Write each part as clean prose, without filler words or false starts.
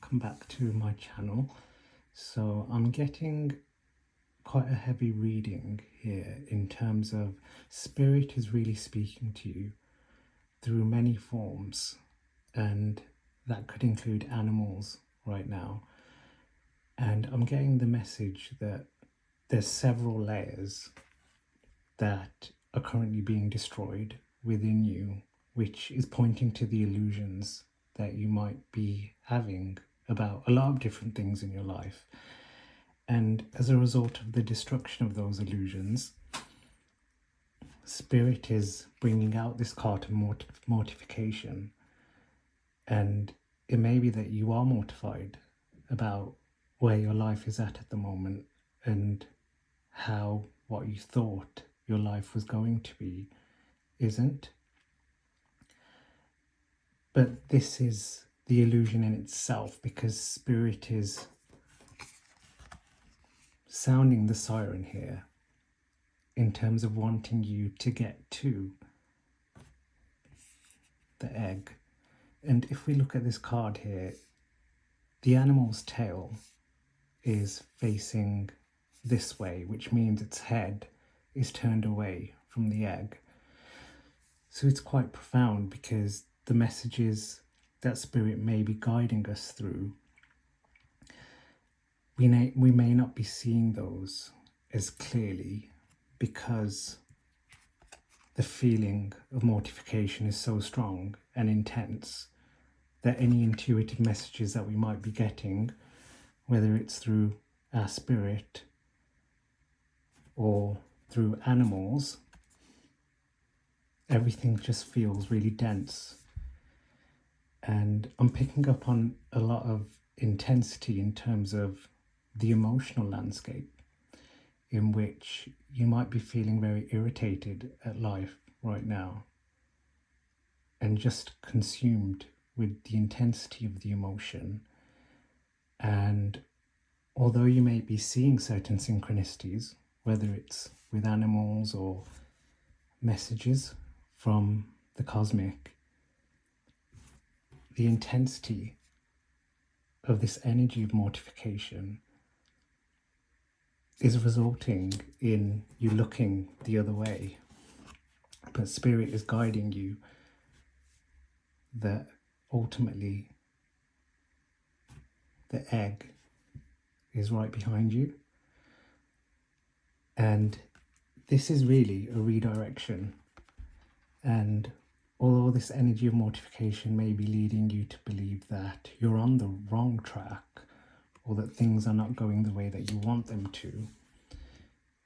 welcome back to my channel. So I'm getting quite a heavy reading here in terms of spirit is really speaking to you through many forms, and that could include animals right now. And I'm getting the message that there's several layers that are currently being destroyed within you, which is pointing to the illusions that you might be having about a lot of different things in your life. And as a result of the destruction of those illusions, spirit is bringing out this card of mortification. And it may be that you are mortified about where your life is at the moment and how what you thought your life was going to be isn't. But this is the illusion in itself, because spirit is sounding the siren here in terms of wanting you to get to the egg. And if we look at this card here, the animal's tail is facing this way, which means its head is turned away from the egg. So it's quite profound, because the messages that spirit may be guiding us through, we may not be seeing those as clearly, because the feeling of mortification is so strong and intense that any intuitive messages that we might be getting, whether it's through our spirit or through animals, everything just feels really dense. And I'm picking up on a lot of intensity in terms of the emotional landscape, in which you might be feeling very irritated at life right now and just consumed with the intensity of the emotion. And although you may be seeing certain synchronicities, whether it's with animals or messages from the cosmic, the intensity of this energy of mortification is resulting in you looking the other way. But spirit is guiding you that ultimately the egg is right behind you. And this is really a redirection. And although this energy of mortification may be leading you to believe that you're on the wrong track, or that things are not going the way that you want them to,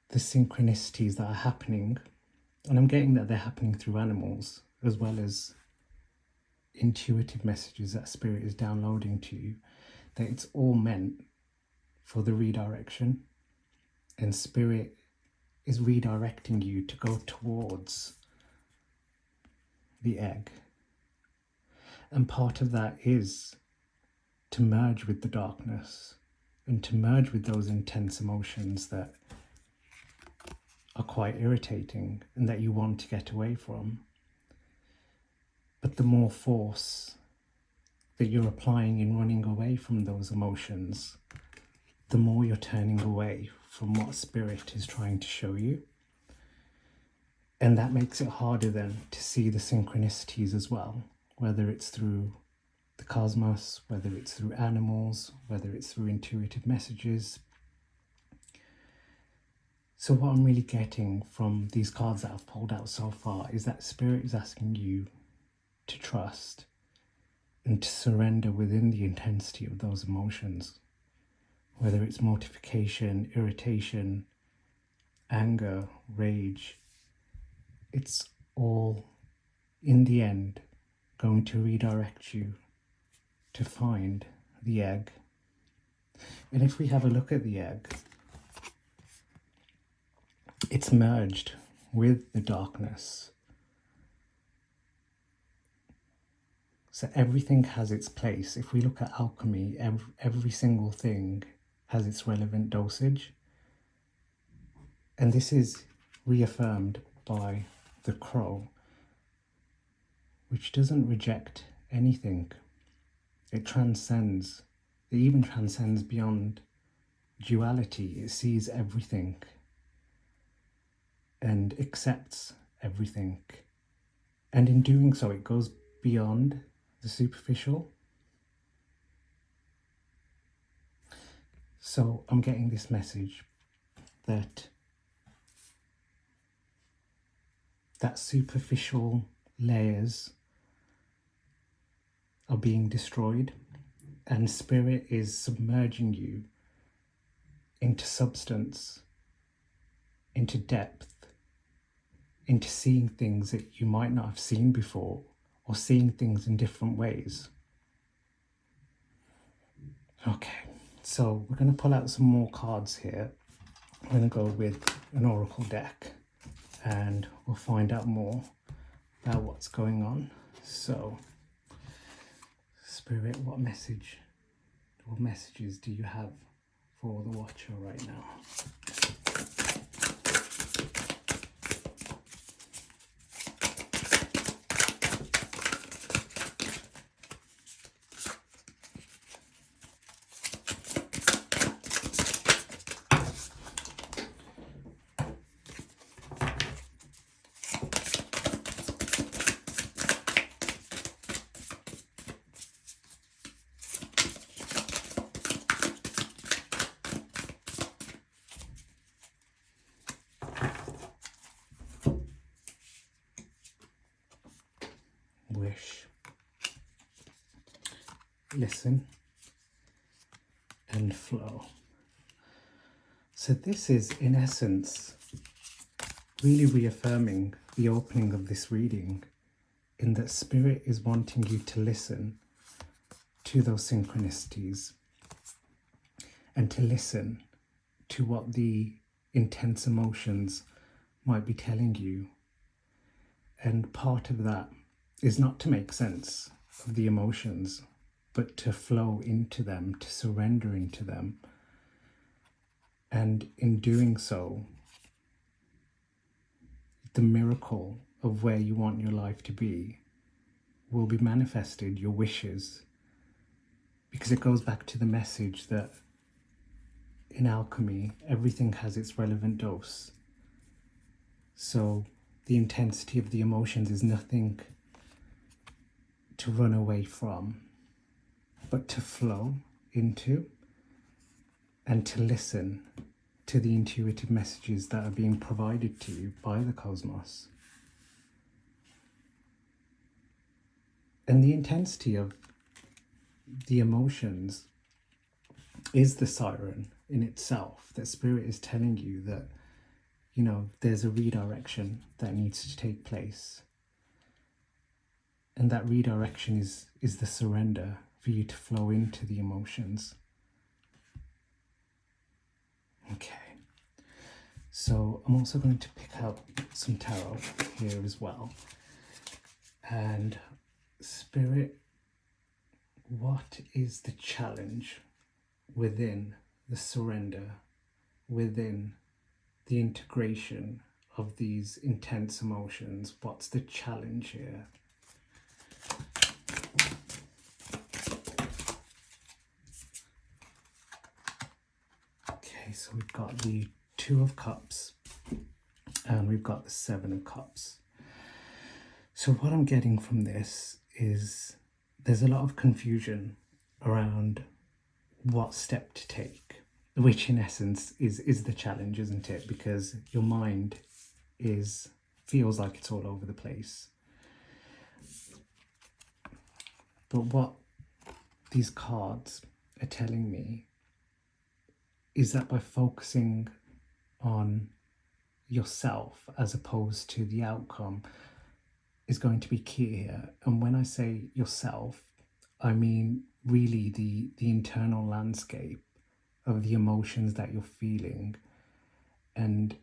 the synchronicities that are happening, and I'm getting that they're happening through animals, as well as intuitive messages that spirit is downloading to you, that it's all meant for the redirection, and spirit is redirecting you to go towards the egg. And part of that is to merge with the darkness and to merge with those intense emotions that are quite irritating and that you want to get away from. But the more force that you're applying in running away from those emotions, the more you're turning away from what spirit is trying to show you. And that makes it harder then to see the synchronicities as well, whether it's through the cosmos, whether it's through animals, whether it's through intuitive messages. So what I'm really getting from these cards that I've pulled out so far is that spirit is asking you to trust and to surrender within the intensity of those emotions, whether it's mortification, irritation, anger, rage. It's all, in the end, going to redirect you to find the egg. And if we have a look at the egg, it's merged with the darkness. So everything has its place. If we look at alchemy, every single thing has its relevant dosage. And this is reaffirmed by the crow, which doesn't reject anything. It transcends that even transcends beyond duality. It sees everything and accepts everything. And in doing so, it goes beyond the superficial. So I'm getting this message that superficial layers are being destroyed, and spirit is submerging you into substance, into depth, into seeing things that you might not have seen before, or seeing things in different ways. Okay, so we're going to pull out some more cards here. I'm going to go with an oracle deck, and we'll find out more about what's going on. So, Spirit, what messages do you have for the Watcher right now? Wish, listen, and flow. So this is, in essence, really reaffirming the opening of this reading, in that Spirit is wanting you to listen to those synchronicities and to listen to what the intense emotions might be telling you. And part of that is not to make sense of the emotions, but to flow into them, to surrender into them. And in doing so, the miracle of where you want your life to be will be manifested, your wishes, because it goes back to the message that in alchemy, everything has its relevant dose. So the intensity of the emotions is nothing to run away from, but to flow into and to listen to the intuitive messages that are being provided to you by the cosmos. And the intensity of the emotions is the siren in itself, that Spirit is telling you that, you know, there's a redirection that needs to take place. And that redirection is the surrender for you to flow into the emotions. Okay. So I'm also going to pick out some tarot here as well. And Spirit, what is the challenge within the surrender, within the integration of these intense emotions? What's the challenge here? Okay, so we've got the Two of Cups and we've got the Seven of Cups. So what I'm getting from this is there's a lot of confusion around what step to take, which in essence is the challenge, isn't it? Because your mind feels like it's all over the place. But what these cards are telling me is that by focusing on yourself as opposed to the outcome is going to be key here. And when I say yourself, I mean really the internal landscape of the emotions that you're feeling, and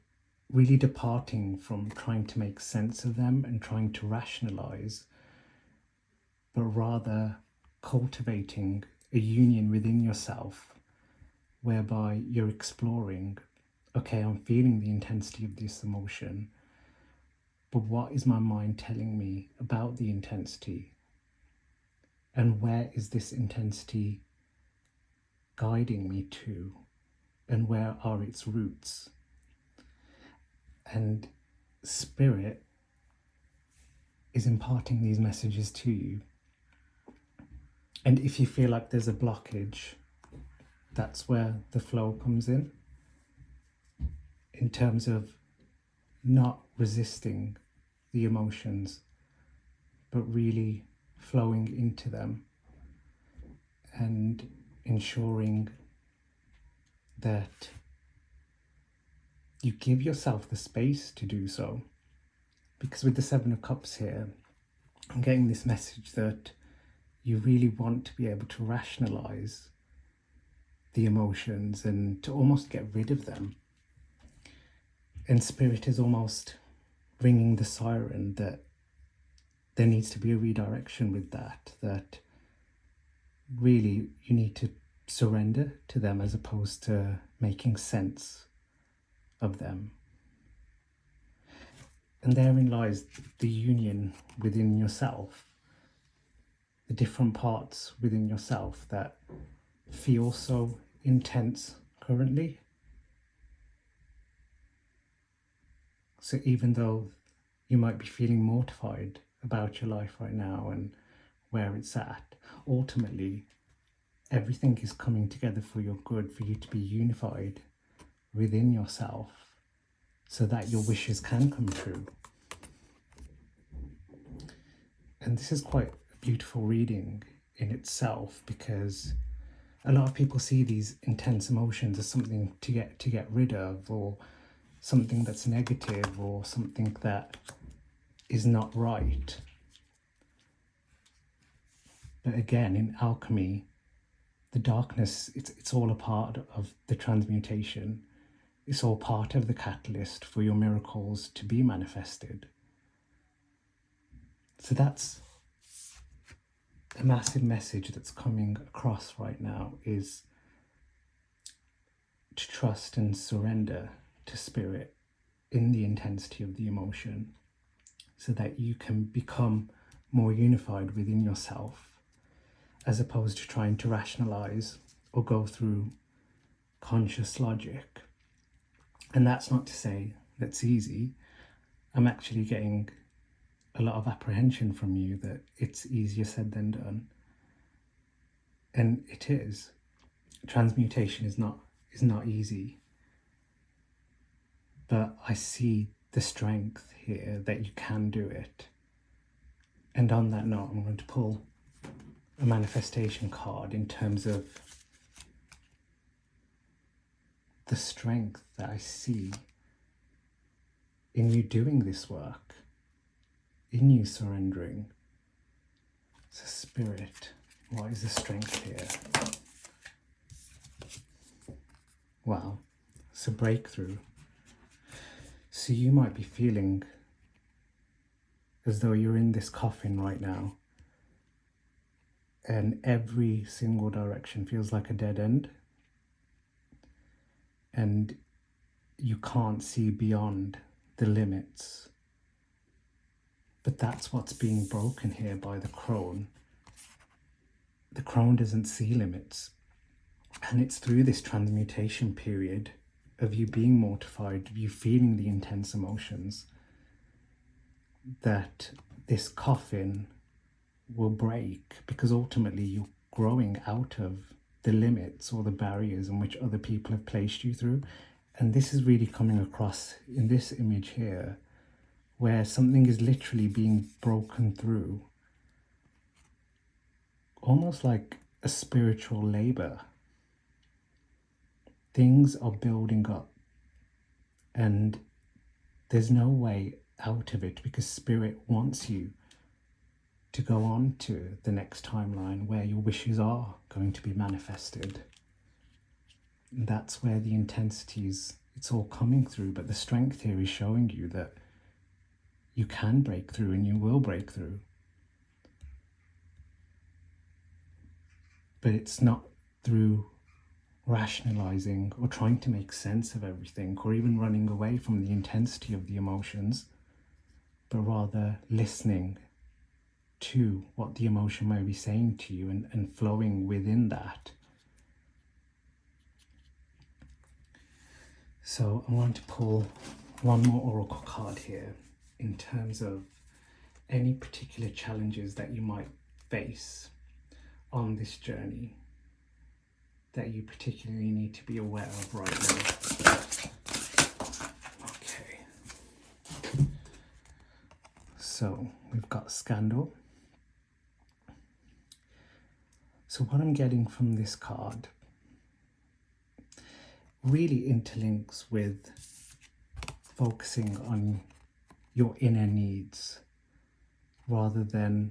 really departing from trying to make sense of them and trying to rationalize, but rather cultivating a union within yourself whereby you're exploring, okay, I'm feeling the intensity of this emotion, but what is my mind telling me about the intensity? And where is this intensity guiding me to, and where are its roots. And Spirit is imparting these messages to you. And if you feel like there's a blockage, that's where the flow comes in terms of not resisting the emotions, but really flowing into them and ensuring that you give yourself the space to do so. Because with the Seven of Cups here, I'm getting this message that you really want to be able to rationalize the emotions and to almost get rid of them. And Spirit is almost ringing the siren that there needs to be a redirection with that really you need to surrender to them as opposed to making sense of them. And therein lies the union within yourself, the different parts within yourself that feel so intense currently. So even though you might be feeling mortified about your life right now and where it's at, ultimately everything is coming together for your good, for you to be unified within yourself so that your wishes can come true. And this is quite a beautiful reading in itself, because a lot of people see these intense emotions as something to get rid of, or something that's negative, or something that is not right. But again, in alchemy, the darkness, it's all a part of the transmutation. It's all part of the catalyst for your miracles to be manifested. So that's a massive message that's coming across right now, is to trust and surrender to Spirit in the intensity of the emotion, so that you can become more unified within yourself, as opposed to trying to rationalize or go through conscious logic. And that's not to say that's easy. I'm actually getting a lot of apprehension from you that it's easier said than done. And it is. Transmutation is not easy. But I see the strength here that you can do it. And on that note, I'm going to pull a manifestation card in terms of the strength that I see in you doing this work, in you surrendering. So Spirit, what is the strength here? Wow, it's a breakthrough. So you might be feeling as though you're in this coffin right now, and every single direction feels like a dead end, and you can't see beyond the limits. But that's what's being broken here by the crone. The crone doesn't see limits. And it's through this transmutation period of you being mortified, of you feeling the intense emotions, that this coffin will break, because ultimately you're growing out of the limits or the barriers in which other people have placed you through. And this is really coming across in this image here, where something is literally being broken through, almost like a spiritual labor. Things are building up, and there's no way out of it, because Spirit wants you to go on to the next timeline where your wishes are going to be manifested. And that's where the intensities, it's all coming through. But the strength here is showing you that you can break through, and you will break through. But it's not through rationalizing or trying to make sense of everything, or even running away from the intensity of the emotions, but rather listening to what the emotion may be saying to you, and flowing within that, So I want to pull one more oracle card here in terms of any particular challenges that you might face on this journey that you particularly need to be aware of right now. Okay. So we've got scandal. So what I'm getting from this card really interlinks with focusing on your inner needs rather than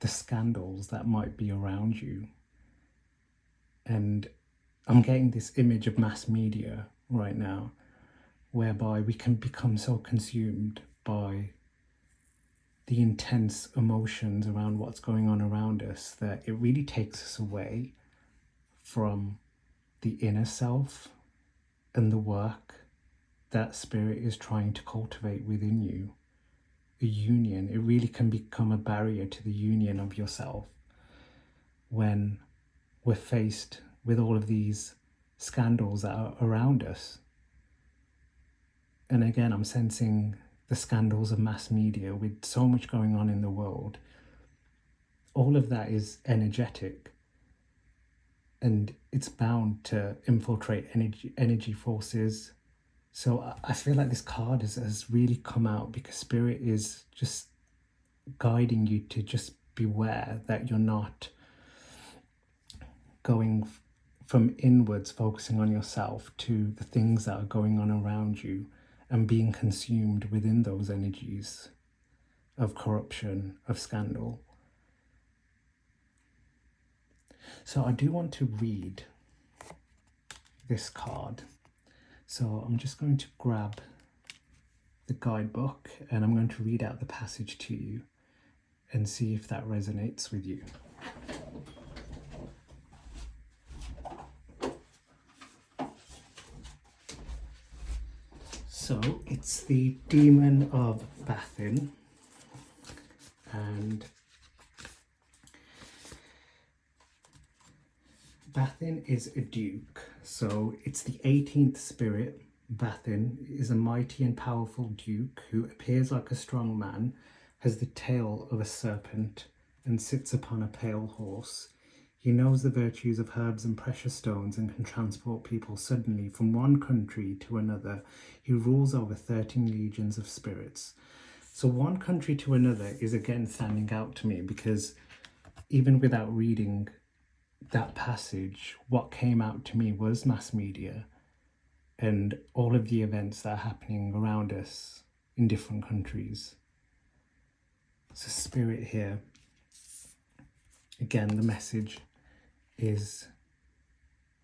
the scandals that might be around you. And I'm getting this image of mass media right now, whereby we can become so consumed by the intense emotions around what's going on around us that it really takes us away from the inner self and the work that spirit is trying to cultivate within you. A union, it really can become a barrier to the union of yourself when we're faced with all of these scandals that are around us. And again, I'm sensing the scandals of mass media with so much going on in the world. All of that is energetic, and it's bound to infiltrate energy forces. So I feel like this card has really come out because spirit is just guiding you to just beware that you're not going from inwards, focusing on yourself, to the things that are going on around you and being consumed within those energies of corruption, of scandal. So I do want to read this card. So I'm just going to grab the guidebook and I'm going to read out the passage to you and see if that resonates with you. So it's the Demon of Bathin, and Bathin is a duke, so it's the 18th spirit. Bathin is a mighty and powerful duke who appears like a strong man, has the tail of a serpent, and sits upon a pale horse. He knows the virtues of herbs and precious stones and can transport people suddenly from one country to another. He rules over 13 legions of spirits. So one country to another is again standing out to me because even without reading that passage, what came out to me was mass media and all of the events that are happening around us in different countries. So spirit here, again, the message is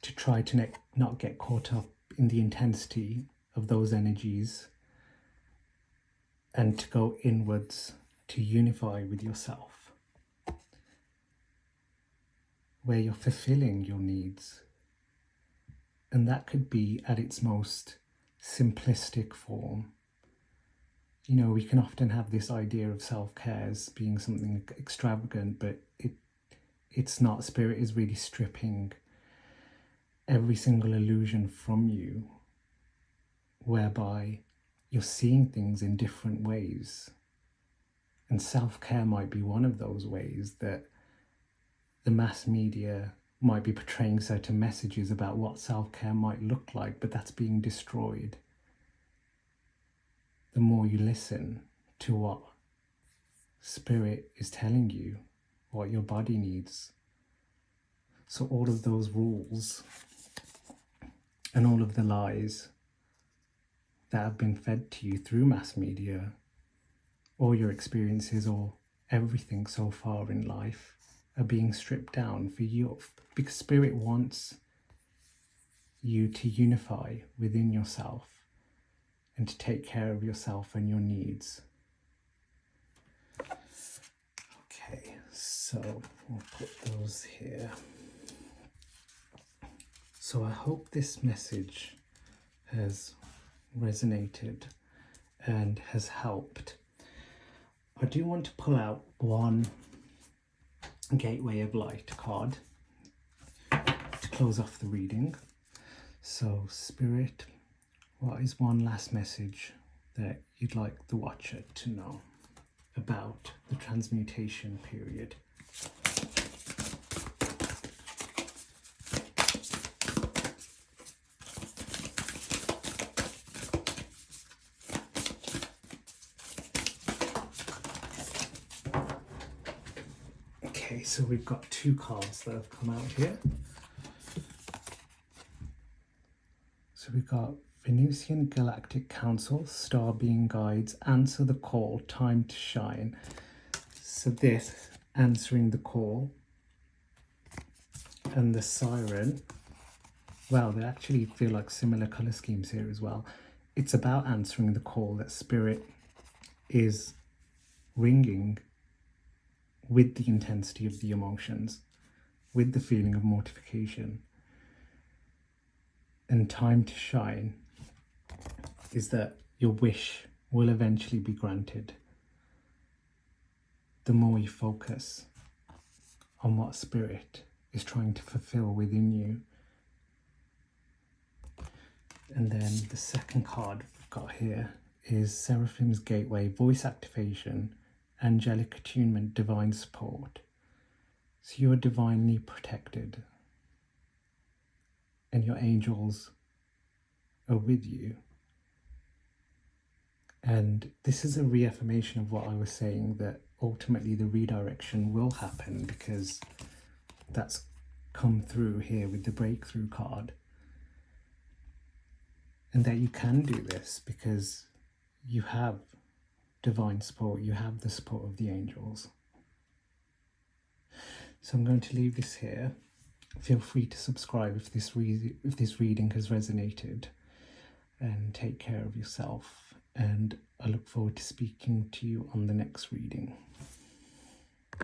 to try to not get caught up in the intensity of those energies and to go inwards, to unify with yourself, where you're fulfilling your needs. And that could be at its most simplistic form. You know, we can often have this idea of self-care as being something extravagant, but it's not. Spirit is really stripping every single illusion from you, whereby you're seeing things in different ways. And self-care might be one of those ways that the mass media might be portraying certain messages about what self-care might look like, but that's being destroyed the more you listen to what spirit is telling you, what your body needs. So all of those rules and all of the lies that have been fed to you through mass media, all your experiences or everything so far in life are being stripped down for you, because spirit wants you to unify within yourself and to take care of yourself and your needs. Okay, so we'll put those here. So I hope this message has resonated and has helped. I do want to pull out one Gateway of Light card to close off the reading. So Spirit, what is one last message that you'd like the watcher to know about the transmutation period? Okay, so we've got two cards that have come out here. So we've got Venusian Galactic Council, Star Being Guides, Answer the Call, Time to Shine. So this, answering the call, and the siren, well, they actually feel like similar colour schemes here as well. It's about answering the call that Spirit is ringing with the intensity of the emotions, with the feeling of mortification. And time to shine is that your wish will eventually be granted. The more you focus on what Spirit is trying to fulfill within you. And then the second card we've got here is Seraphim's Gateway, Voice Activation, Angelic Attunement, Divine Support. So you're divinely protected and your angels are with you. And this is a reaffirmation of what I was saying, that ultimately the redirection will happen, because that's come through here with the breakthrough card. And that you can do this because you have divine support, you have the support of the angels. So I'm going to leave this here. Feel free to subscribe if this reading has resonated, and take care of yourself. And I look forward to speaking to you on the next reading.